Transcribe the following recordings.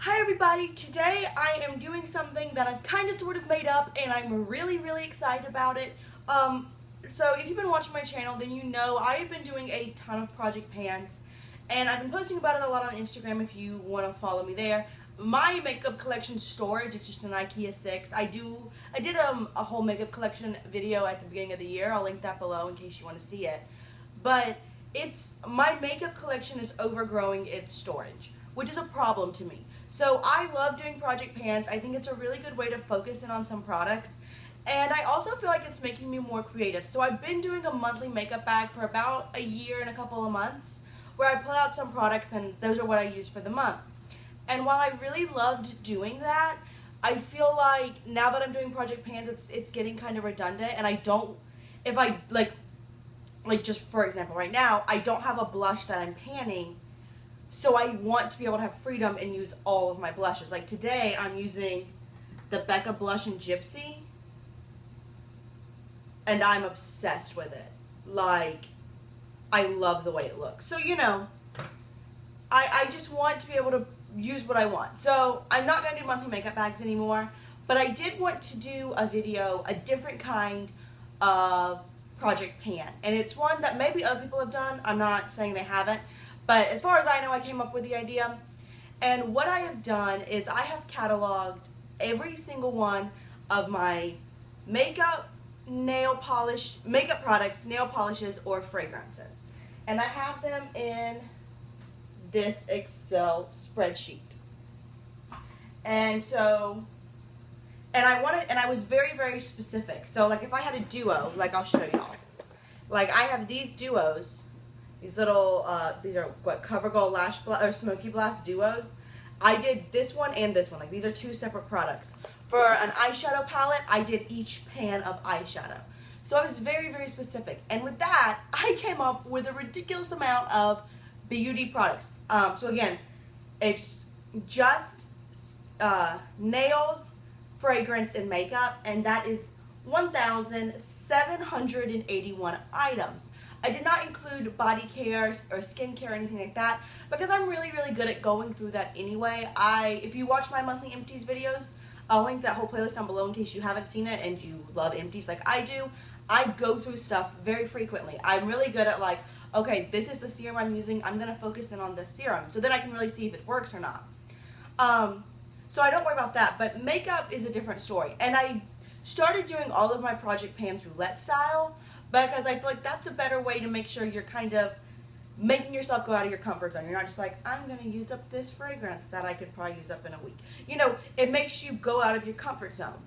Hi everybody, today I am doing something that I've kind of sort of made up and I'm really excited about it. So if you've been watching my channel, then you know I've been doing a ton of project pans and I've been posting about it a lot on Instagram if you want to follow me there. My makeup collection storage, it's just an IKEA 6. I did a whole makeup collection video at the beginning of the year. I'll link that below in case you want to see it. But my makeup collection is overgrowing its storage, which is a problem to me. So I love doing project pans. I think it's a really good way to focus in on some products. And I also feel like it's making me more creative. So I've been doing a monthly makeup bag for about a year and a couple of months where I pull out some products and those are what I use for the month. And while I really loved doing that, I feel like now that I'm doing project pans, it's getting kind of redundant and I don't, if I like just for example right now, I don't have a blush that I'm panning. So I want to be able to have freedom and use all of my blushes. Like today, I'm using the Becca blush in Gypsy. And I'm obsessed with it. Like, I love the way it looks. So, you know, I just want to be able to use what I want. So I'm not going to do monthly makeup bags anymore. But I did want to do a video, a different kind of project pan. And it's one that maybe other people have done. I'm not saying they haven't. But as far as I know, I came up with the idea. And what I have done is I have cataloged every single one of my makeup, nail polish, makeup products, nail polishes, or fragrances. And I have them in this Excel spreadsheet. And so, and I was very specific. So like if I had a duo, like I'll show y'all. Like I have these duos. These little, these are what, CoverGirl Lash Blast or Smoky Blast duos. I did this one and this one. Like these are two separate products. For an eyeshadow palette, I did each pan of eyeshadow. So I was very specific. And with that, I came up with a ridiculous amount of beauty products. So again, it's just nails, fragrance, and makeup. And that is 1,781 items. I did not include body care or skincare or anything like that because I'm really good at going through that anyway. If you watch my monthly empties videos, I'll link that whole playlist down below in case you haven't seen it and you love empties like I do. I go through stuff very frequently. I'm really good at like, okay, this is the serum I'm using. I'm going to focus in on this serum. So then I can really see if it works or not. So I don't worry about that. But makeup is a different story. And I started doing all of my project pans roulette style because I feel like that's a better way to make sure you're kind of making yourself go out of your comfort zone. You're not just like, I'm going to use up this fragrance that I could probably use up in a week. You know, it makes you go out of your comfort zone.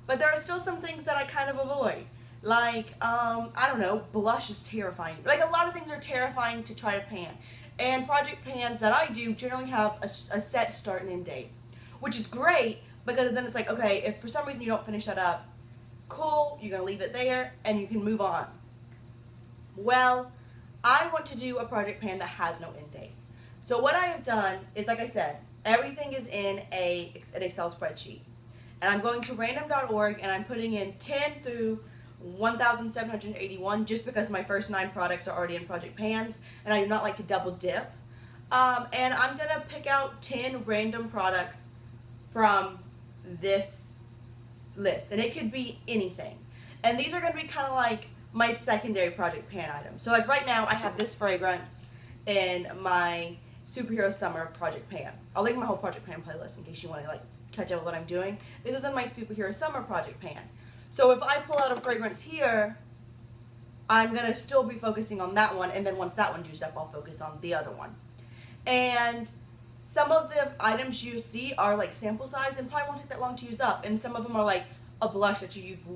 But there are still some things that I kind of avoid. Like, I don't know, blush is terrifying. Like, a lot of things are terrifying to try to pan. And project pans that I do generally have a set start and end date. Which is great, because then it's like, okay, if for some reason you don't finish that up, cool, you're going to leave it there, and you can move on. Well, I want to do a project pan that has no end date. So what I have done is, like I said, everything is in an Excel spreadsheet. And I'm going to random.org and I'm putting in 10 through 1,781 just because my first 9 products are already in project pans and I do not like to double dip. And I'm going to pick out 10 random products from this list. And it could be anything. And these are going to be kind of like my secondary project pan items. So like right now I have this fragrance in my superhero summer project pan. I'll link my whole project pan playlist in case you want to like catch up with what I'm doing. This is in my superhero summer project pan. So if I pull out a fragrance here, I'm going to still be focusing on that one, and then once that one's used up, I'll focus on the other one. And some of the items you see are like sample size and probably won't take that long to use up, and some of them are like a blush that you've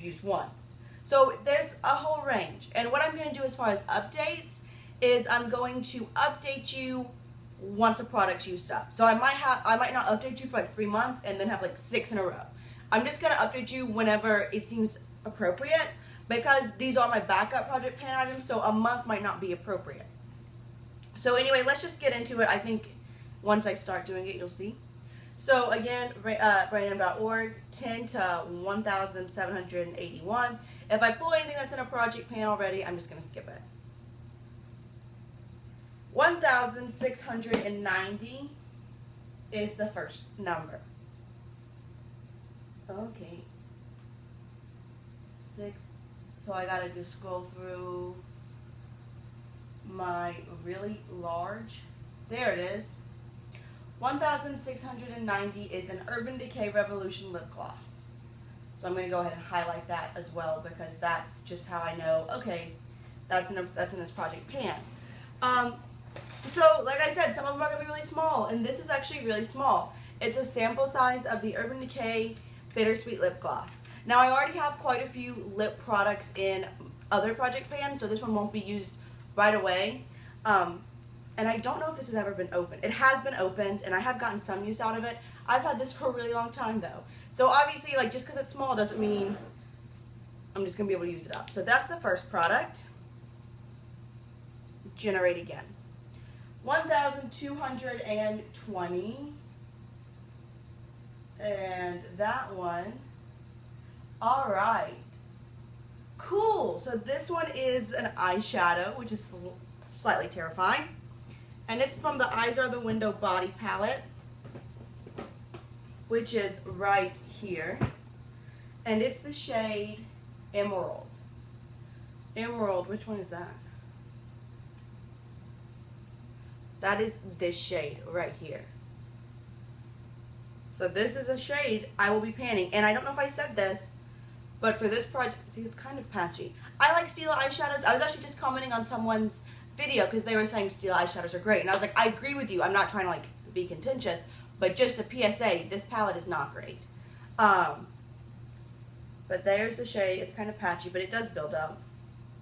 used once. So there's a whole range. And what I'm going to do as far as updates is I'm going to update you once a product's used up. So I might not update you for like 3 months and then have like 6 in a row. I'm just going to update you whenever it seems appropriate because these are my backup project pan items, so a month might not be appropriate. So anyway, let's just get into it. I think once I start doing it, you'll see. So again, random.org, 10 to 1,781. If I pull anything that's in a project pan already, I'm just going to skip it. 1,690 is the first number. Okay. 6. So I gotta just scroll through my really large. There it is. 1690 is an Urban Decay Revolution lip gloss. So I'm going to go ahead and highlight that as well, because that's just how I know, okay, that's in this project pan. So like I said, some of them are going to be really small, and this is actually really small. It's a sample size of the Urban Decay Bittersweet lip gloss. Now I already have quite a few lip products in other project pans, so this one won't be used right away. And I don't know if this has ever been opened. It has been opened, and I have gotten some use out of it. I've had this for a really long time, though. So obviously, like, just because it's small doesn't mean I'm just going to be able to use it up. So that's the first product. Generate again. 1220. And that one. All right. Cool. So this one is an eyeshadow, which is slightly terrifying. And it's from the Eyes Are the Window Body Palette, which is right here. And it's the shade Emerald. Emerald, which one is that? That is this shade right here. So this is a shade I will be panning. And I don't know if I said this, but for this project, see, it's kind of patchy. I like Stila eyeshadows. I was actually just commenting on someone's video because they were saying Stila eyeshadows are great. And I was like, I agree with you. I'm not trying to, like, be contentious, but just a PSA, this palette is not great. But there's the shade. It's kind of patchy, but it does build up.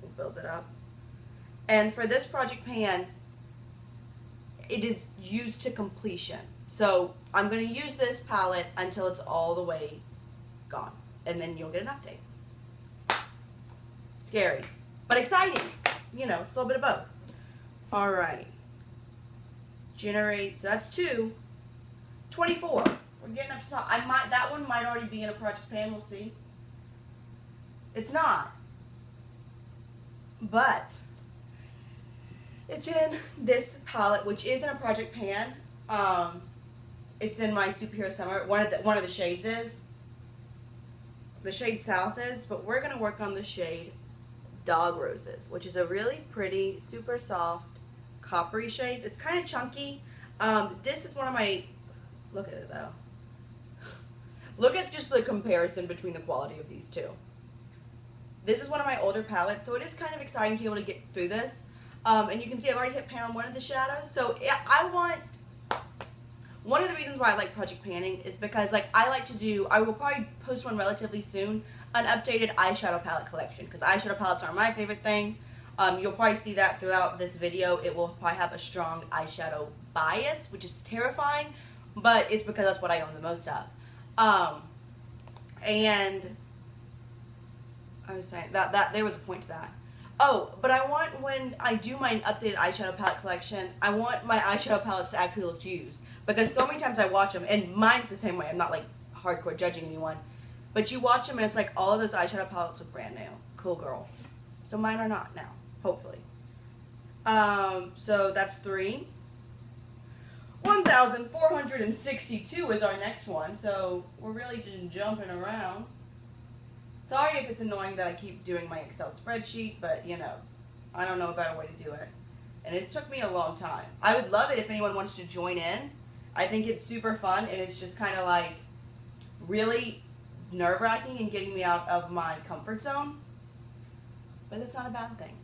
We'll build it up. And for this project pan, it is used to completion. So I'm going to use this palette until it's all the way gone. And then you'll get an update. Scary, but exciting. You know, it's a little bit of both. All right. Generate, so that's 2. 24. We're getting up to top. That one might already be in a project pan, we'll see. It's not. But it's in this palette, which is in a project pan. It's in my Superhero Summer. One of the shades is. The shade South is, but we're going to work on the shade Dog Roses, which is a really pretty, super soft, coppery shade. It's kind of chunky. This is one of my, look at it though. Look at just the comparison between the quality of these two. This is one of my older palettes, so it is kind of exciting to be able to get through this. And you can see I've already hit pan on one of the shadows. So one of the reasons why I like project panning is because, like, I will probably post one relatively soon, an updated eyeshadow palette collection, because eyeshadow palettes are my favorite thing. You'll probably see that throughout this video. It will probably have a strong eyeshadow bias, which is terrifying, but it's because that's what I own the most of. And I was saying that there was a point to that. Oh, but I want, when I do my updated eyeshadow palette collection, I want my eyeshadow palettes to actually look used. Because so many times I watch them, and mine's the same way, I'm not like hardcore judging anyone, but you watch them and it's like all of those eyeshadow palettes look brand new. Cool girl. So mine are not now, hopefully. So that's 3. 1462 is our next one, so we're really just jumping around. Sorry if it's annoying that I keep doing my Excel spreadsheet, but, you know, I don't know a better way to do it. And it's took me a long time. I would love it if anyone wants to join in. I think it's super fun, and it's just kind of like really nerve-wracking and getting me out of my comfort zone. But that's not a bad thing.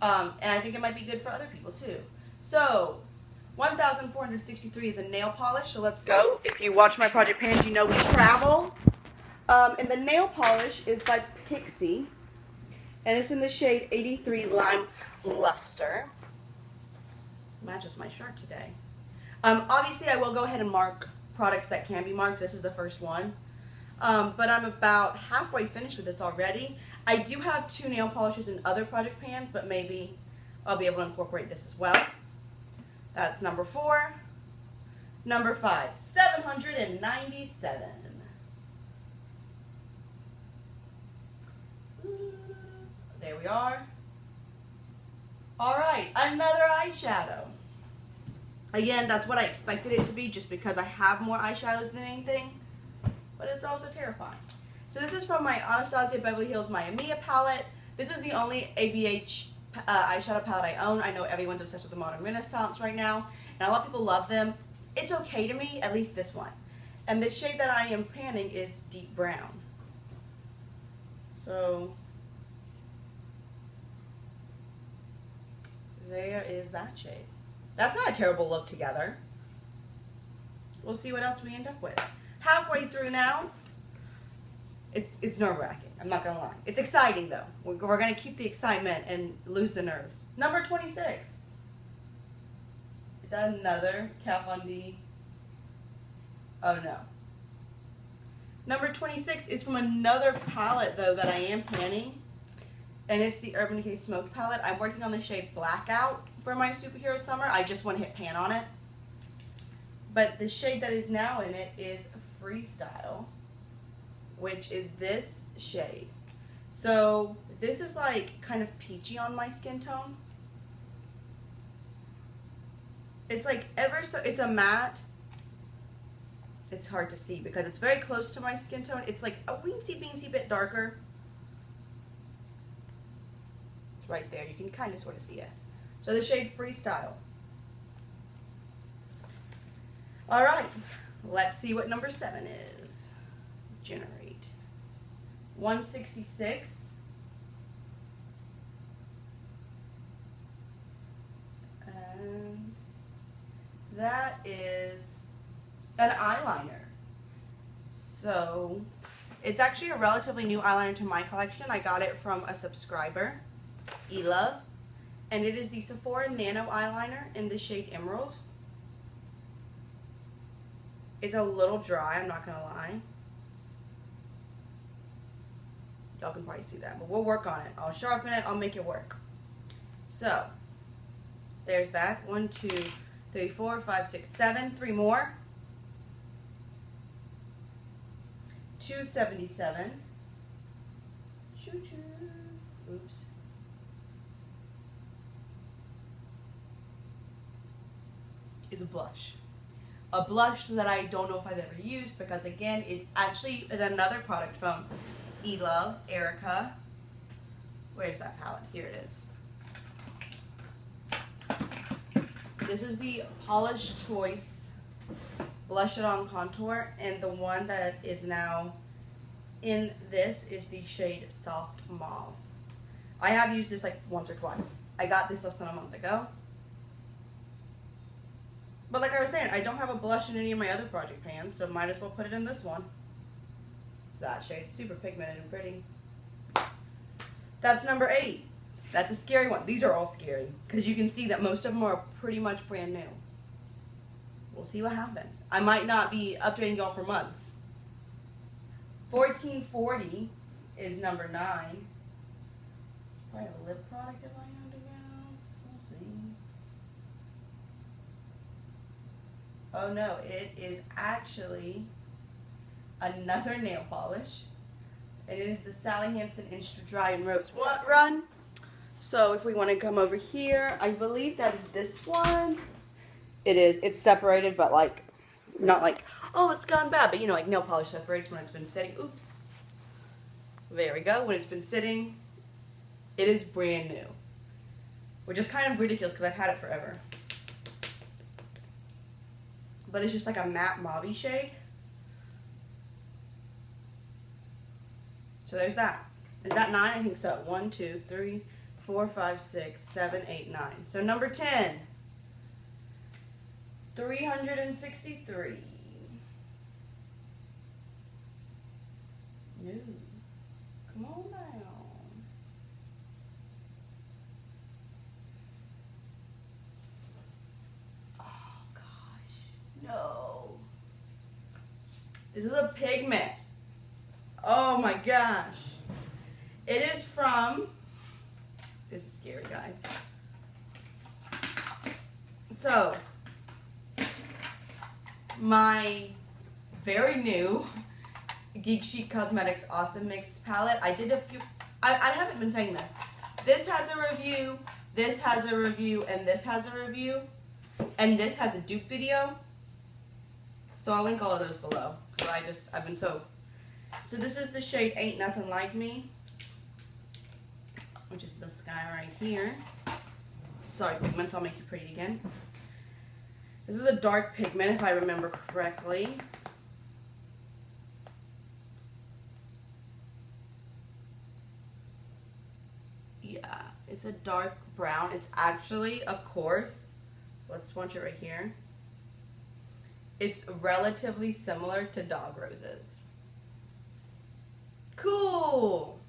And I think it might be good for other people too. So 1463 is a nail polish, so let's go. If you watch my project pans, you know we travel. And the nail polish is by Pixi, and it's in the shade 83 Lime Lustre. Matches my shirt today. Obviously, I will go ahead and mark products that can be marked. This is the first one. But I'm about halfway finished with this already. I do have 2 nail polishes in other project pans, but maybe I'll be able to incorporate this as well. That's number 4. Number 5, 797. There we are. All right, another eyeshadow. Again, that's what I expected it to be just because I have more eyeshadows than anything. But it's also terrifying. So this is from my Anastasia Beverly Hills Maya palette. This is the only ABH eyeshadow palette I own. I know everyone's obsessed with the Modern Renaissance right now, and a lot of people love them. It's okay to me, at least this one. And the shade that I am panning is deep brown. So there is that shade. That's not a terrible look together. We'll see what else we end up with. Halfway through now. It's nerve-wracking, I'm not gonna lie. It's exciting though. We're gonna keep the excitement and lose the nerves. Number 26. Is that another Kat Von D? Oh no. Number 26 is from another palette though that I am panning. And it's the Urban Decay Smoked palette. I'm working on the shade Blackout for my Superhero Summer. I just want to hit pan on it. But the shade that is now in it is Freestyle, which is this shade. So this is like kind of peachy on my skin tone. It's like it's a matte. It's hard to see because it's very close to my skin tone. It's like a weensy bit darker. It's right there. You can kind of sort of see it. So the shade Freestyle. All right, let's see what number 7 is. Generate. 166. And that is an eyeliner. So it's actually a relatively new eyeliner to my collection. I got it from a subscriber, Elove, and it is the Sephora Nano Eyeliner in the shade Emerald. It's a little dry, I'm not gonna lie. Y'all can probably see that, but we'll work on it. I'll sharpen it, I'll make it work. So, there's that. 1, 2, 3, 4, 5, 6, 7. 3 more. 277. Choo-choo. Oops. Is a blush. A blush that I don't know if I've ever used because, again, it actually is another product from Elove, Erica. Where's that palette? Here it is. This is the Polish Choice Blush It On Contour, and the one that is now in this is the shade Soft Mauve. I have used this like once or twice. I got this less than a month ago. But like I was saying, I don't have a blush in any of my other project pans, so might as well put it in this one. It's that shade. It's super pigmented and pretty. That's number 8. That's a scary one. These are all scary because you can see that most of them are pretty much brand new. We'll see what happens. I might not be updating y'all for months. 1440 is number 9. It's probably a lip product if I had to guess. We'll see. Oh no, it is actually another nail polish. And it is the Sally Hansen Insta-Dri and Rose Run. So if we want to come over here, I believe that is this one. It is. It's separated, but like, not like, oh, it's gone bad. But you know, like nail polish separates when it's been sitting. Oops. There we go. When it's been sitting, it is brand new. Which is kind of ridiculous because I've had it forever. But it's just like a matte mauve shade. So there's that. Is that 9? I think so. 1, 2, 3, 4, 5, 6, 7, 8, 9. So number 10. 363. No. Come on down. Oh gosh. No. This is a pigment. Oh my gosh. It is from, this is scary, guys. So, my very new Geek Chic Cosmetics Awesome Mix palette. I did a few, I haven't been saying this. This has a review, this has a review, and this has a review. And this has a dupe video. So I'll link all of those below. I've been so this is the shade Ain't Nothing Like Me, which is this guy right here. Sorry, pigments, I'll make you pretty again. This is a dark pigment, if I remember correctly. Yeah, it's a dark brown. It's actually, of course, let's swatch it right here. It's relatively similar to Dog Roses. Cool!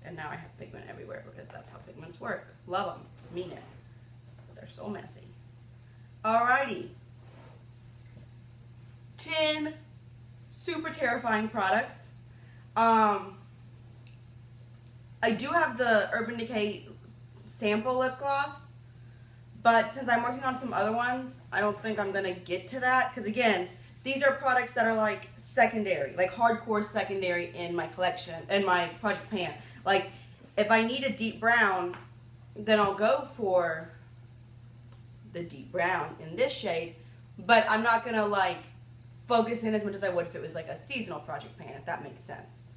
And now I have pigment everywhere because that's how pigments work. Love them. Mean it. But they're so messy. Alrighty. 10 super terrifying products. I do have the Urban Decay sample lip gloss, but since I'm working on some other ones, I don't think I'm going to get to that, because again, these are products that are like secondary, like hardcore secondary in my collection, in my project pan. Like, if I need a deep brown, then I'll go for the deep brown in this shade, but I'm not going to like focus in as much as I would if it was like a seasonal project pan, if that makes sense.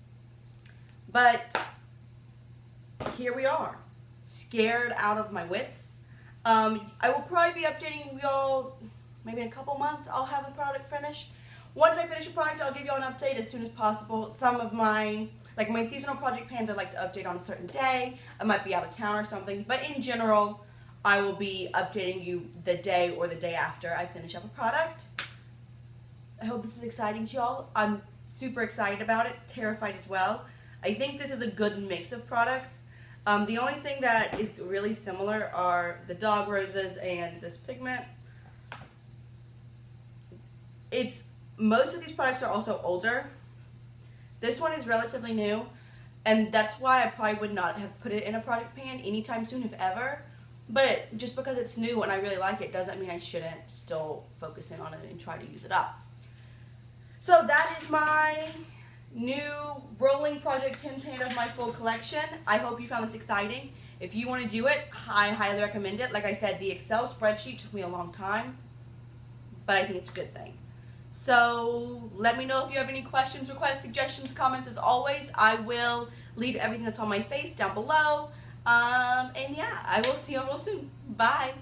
But here we are, scared out of my wits. I will probably be updating y'all maybe in a couple months. I'll have a product finished. Once I finish a product, I'll give y'all an update as soon as possible. Some of my, like my seasonal project pans, I like to update on a certain day. I might be out of town or something, but in general, I will be updating you the day or the day after I finish up a product. I hope this is exciting to y'all. I'm super excited about it, terrified as well. I think this is a good mix of products. The only thing that is really similar are the Dog Roses and this pigment. Most of these products are also older. This one is relatively new, and that's why I probably would not have put it in a project pan anytime soon, if ever. But just because it's new and I really like it doesn't mean I shouldn't still focus in on it and try to use it up. So that is my new rolling project tin pan of my full collection. I hope you found this exciting. If you want to do it, I highly recommend it. Like I said, the Excel spreadsheet took me a long time, but I think it's a good thing. So let me know if you have any questions, requests, suggestions, comments. As always, I will leave everything that's on my face down below. And yeah, I will see you all real soon. Bye.